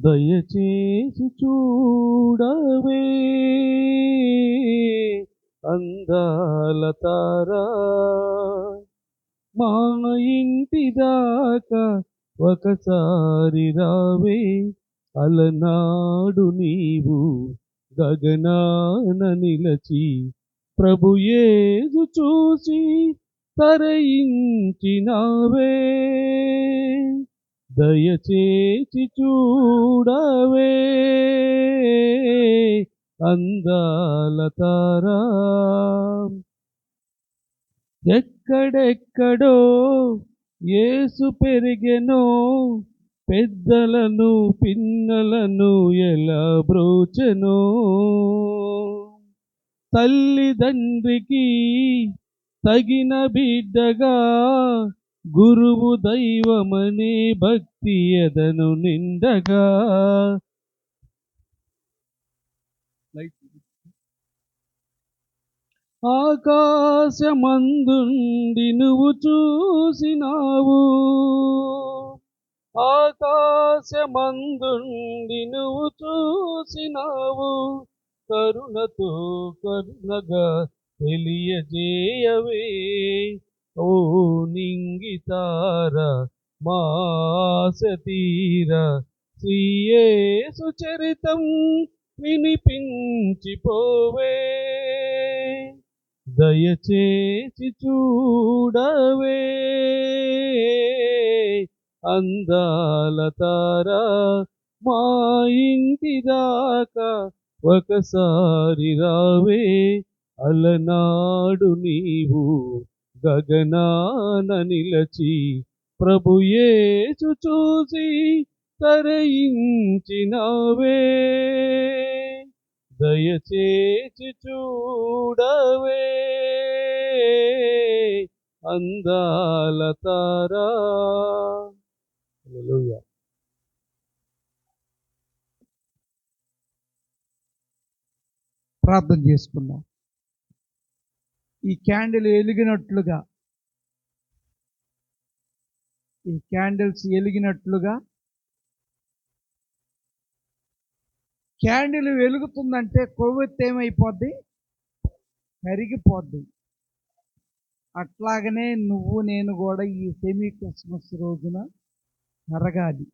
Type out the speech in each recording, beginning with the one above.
దయచేసి చూడవే అందాల తారా, మా ఇంటి దాకా ఒకసారి రావే. అలనాడు నీవు గగనాన నిలచి ప్రభు యేసు చూసి తరయించినావే. దయచేసి చూడవే అందాల తారా, ఎక్కడెక్కడో యేసు పెరిగెనో, పెద్దలను పిన్నలను ఎలా బ్రోచెనో. తల్లిదండ్రికి తగిన బిడ్డగా గురువు దైవమనే భక్తి ఎదను నిండగా. ఆకాశమందుండి నువ్వు చూసినావు, ఆకాశమందుండి నువ్వు చూసినావు. కరుణతో కరుణగా తెలియజేయవే ఓ నింగితార, మా ఆశ తీర శ్రీ యేసు చరితం వినిపించిపోవే. దయచేసి చూడవే అందాల తారా, మా ఇంటి దాకా ఒకసారి రావే. అలనాడు నీవు గగనాన నిలచి ప్రభు యేసు చూసి తరయించినావే. దయచేసి చూడవే అందాల తారా. హల్లెలూయా. ప్రార్థన చేసుకుందాం. ఈ క్యాండిల్ వెలిగినట్లుగా, ఈ క్యాండిల్స్ వెలిగినట్లుగా, క్యాండిల్ వెలుగుతుందంటే కొవ్వొత్తి ఏమైపోద్ది? కరిగిపోద్ది. అట్లాగనే నువ్వు నేను కూడా ఈ సెమీ క్రిస్మస్ రోజున కరగాలి,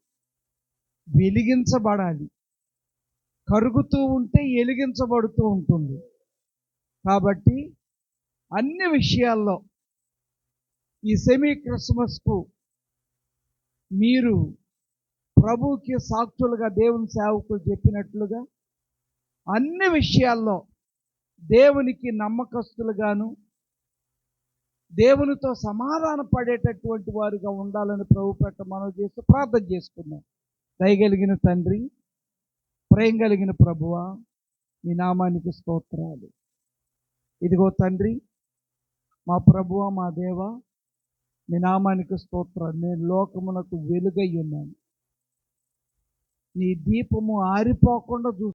వెలిగించబడాలి. కరుగుతూ ఉంటే వెలిగించబడుతూ ఉంటుంది. కాబట్టి అన్ని విషయాల్లో ఈ సెమీ క్రిస్మస్కు మీరు ప్రభువుకి సాక్షులుగా, దేవుని సేవకులు చెప్పినట్లుగా అన్ని విషయాల్లో దేవునికి నమ్మకస్తులుగాను, దేవునితో సమాధాన పడేటటువంటి వారుగా ఉండాలని ప్రభు పెట్ట మనవి చేస్తూ ప్రార్థన చేసుకున్నాం. దయగలిగిన తండ్రి, ప్రేమ కలిగిన ప్రభువా, మీ నామానికి స్తోత్రాలు. ఇదిగో తండ్రి, మా ప్రభువా, మా దేవా, మీ నామానికి స్తోత్రాలు. నేను లోకమునకు వెలుగై ఉన్నాను. నీ దీపము ఆరిపోకుండా